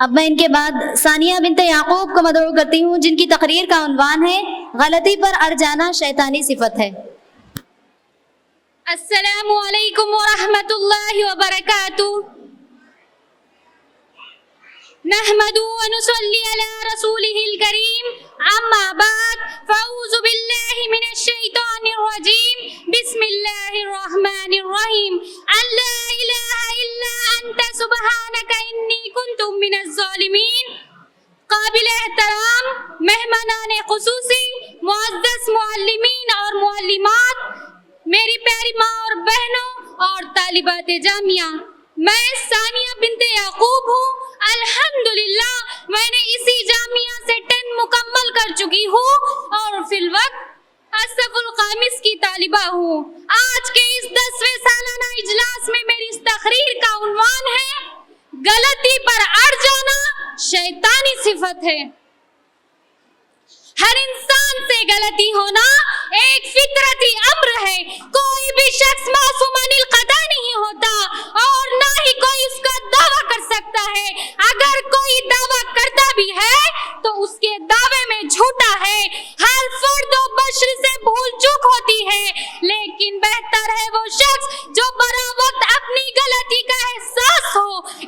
اب میں ان کے بعد ثانیہ بنت یعقوب کو مدعو کرتی ہوں، جن کی تقریر کا عنوان ہے غلطی پر اڑ جانا شیطانی صفت ہے۔ السلام علیکم ورحمۃ اللہ وبرکاتہ۔ نحمد ونصلی علی رسولہ الکریم، اما بعد فاعوذ باللہ من الشیطان الرجیم، بسم اللہ الرحمن الرحیم۔ لا الہ الا انت سبحانک انی کنت من الظالمین۔ قابل احترام مہمانان خصوصی، معزز معلمین اور معلمات، میری پیاری ماں اور بہنوں اور طالبات جامعہ، میں ثانیہ بنت یعقوب ہوں۔ الحمدللہ میں نے اسی جامعہ سے 10 مکمل کر چکی ہوں اور فی الوقت الصف الخامس کی طالبہ ہوں۔ آج کے اس 10ویں سالانہ اجلاس میں میری اس تقریر کا عنوان ہے غلطی پر اڑ جانا شیطانی صفت ہے۔ ہر انسان سے غلطی ہونا ایک فطرتی امر ہے۔ کوئی بھی شخص معصوم عن الخطا نہیں ہوتا اور نہ ہی کوئی اس کا دعویٰ کر سکتا ہے۔ اگر کوئی دعویٰ کرتا بھی ہے تو اس کے دعوے میں جھوٹا ہے۔ ہر فرد و بشر سے بھول چوک ہوتی ہے، لیکن بہتر ہے وہ شخص جو برا وقت اپنی غلطی کا احساس ہو۔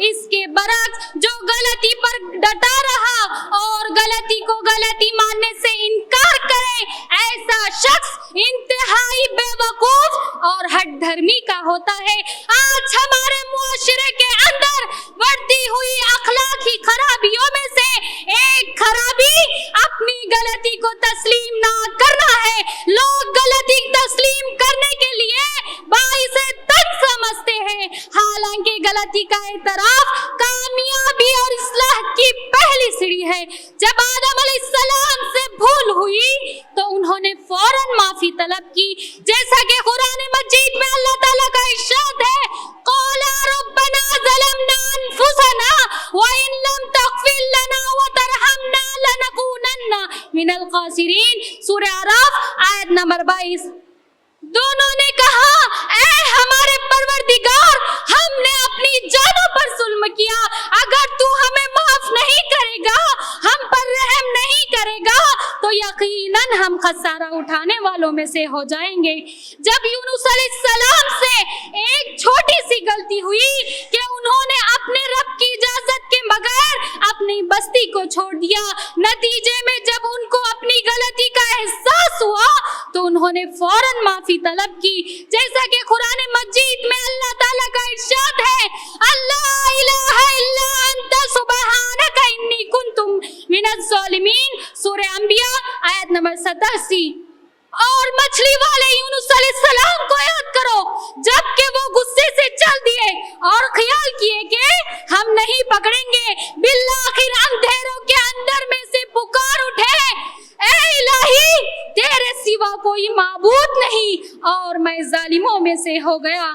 اس کے برعکس جو غلطی پر ڈٹا رہا اور غلطی کو غلطی ماننے سے انکار کرے، ایسا شخص انتہائی بے وقوف اور ہٹ دھرمی کا ہوتا ہے۔ آج ہمارے معاشرے کے اندر بڑھتی ہوئی اخلاقی خرابیوں میں سے ایک خرابی اپنی غلطی کو تسلیم نہ کرنا ہے۔ لوگ غلطی تسلیم کرنے کے لیے باعث تن سمجھتے ہیں، حالانکہ غلطی کا اعتراف کامیابی اور اصلاح کی پہلی سیڑھی ہے۔ جب آدم علیہ السلام سے بھول ہوئی تو انہوں نے فوراً معافی طلب کی، جیسا کہ قرآن مجید میں اللہ تعالیٰ کا ارشاد ہے، قَالَ رَبَّنَا ظَلَمْنَا أَنفُسَنَا وَإِن لَّمْ تَغْفِرْ لَنَا وَتَرْحَمْنَا لَنَكُونَنَّ مِنَ الْخَاسِرِينَ۔ سورہ اعراف آیت نمبر 22۔ دونوں نے کہا، اے ہمارے پروردگار، ہم نے اپنی جانوں پر ظلم کیا، اگر تو ہمیں معاف نہیں کرے گا، ہم پر رحم نہیں کرے گا تو یقیناً ہم خسارہ اٹھانے والوں میں سے ہو جائیں گے۔ جب یونس علیہ السلام سے ایک چھوٹی سی غلطی ہوئی کہ انہوں نے اپنے رب کی اجازت کے بغیر اپنی بستی کو چھوڑ دیا، نتیجے میں جب ان کو اپنی غلطی کا احساس ہوا تو انہوں نے فوراً معافی طلب کی، جیسا کہ قرآن مجید میں اللہ تعالیٰ کا ارشاد ہے، اللہ الہ الا انت سبحانک انی کنت من الظالمین۔ سورہ انبیاء آیت نمبر 87۔ اور مچھلی والے یونس علیہ السلام کو یاد کرو، جب کہ وہ غصے سے چل دیے اور خیال کیے کہ ہم نہیں پکڑیں گے، بالآخر اندھیروں کے اندر میں سے پکار اٹھے، اے الہی تیرے سوا کوئی معبود نہیں اور میں ظالموں میں سے ہو گیا۔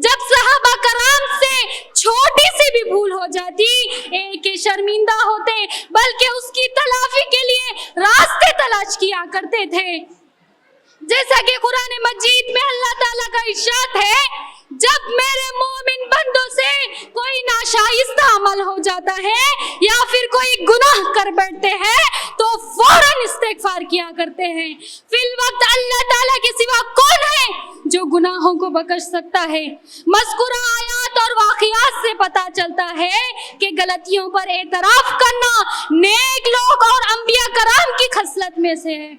جب صحابہ کرام سے چھوٹی سی بھی بھول ہو جاتی، ایک شرمندہ ہوتے بلکہ اس کی تلافی کے لیے راستے تلاش کیا کرتے تھے، جیسا کہ قرآن مجید میں اللہ تعالیٰ کا ارشاد ہے، جب میرے مومن بندوں سے کوئی ناشائستہ عمل ہو جاتا ہے یا پھر کوئی گناہ کر بیٹھتے ہیں تو فوراً استغفار کیا کرتے ہیں۔ فی الوقت اللہ تعالیٰ کے سوا کون ہے جو گناہوں کو بخش سکتا ہے؟ مذکورہ آیات اور واقعات سے پتہ چلتا ہے کہ غلطیوں پر اعتراف کرنا نیک لوگ اور انبیاء کرام کی خصلت میں سے ہے،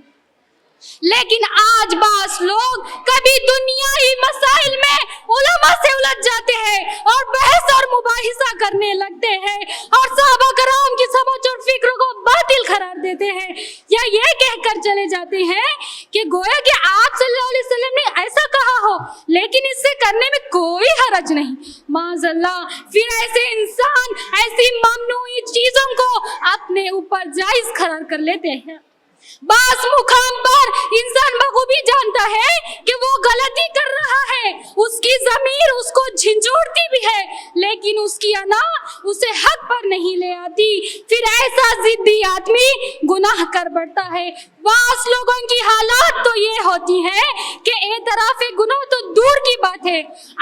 لیکن آج بعض لوگ کبھی دنیائی مسائل میں علماء سے الجھ جاتے ہیں اور بحث اور مباحثہ کرنے لگتے ہیں اور صحابہ کرام کی سمجھ اور فکر کو باطل قرار دیتے ہیں، یا یہ کہہ کر چلے جاتے ہیں کہ گویا کہ آپ صلی اللہ علیہ وسلم نے ایسا کہا ہو لیکن اس سے کرنے میں کوئی حرج نہیں۔ معاذ اللہ، پھر ایسے انسان ایسی ممنوعی چیزوں کو اپنے اوپر جائز قرار کر لیتے ہیں۔ بعض مقام پر انسان بخوبی جانتا ہے کہ وہ غلطی کر رہا ہے، اس کی ضمیر اس کو جھنجھوڑتی بھی ہے، لیکن اس کی انا اسے حق پر نہیں لے آتی، پھر ایسا ضدی آدمی گناہ کر بیٹھتا ہے۔ بعض لوگوں کی حالات تو یہ ہوتی ہے کہ اعتراف گناہ تو دور کی بات ہے،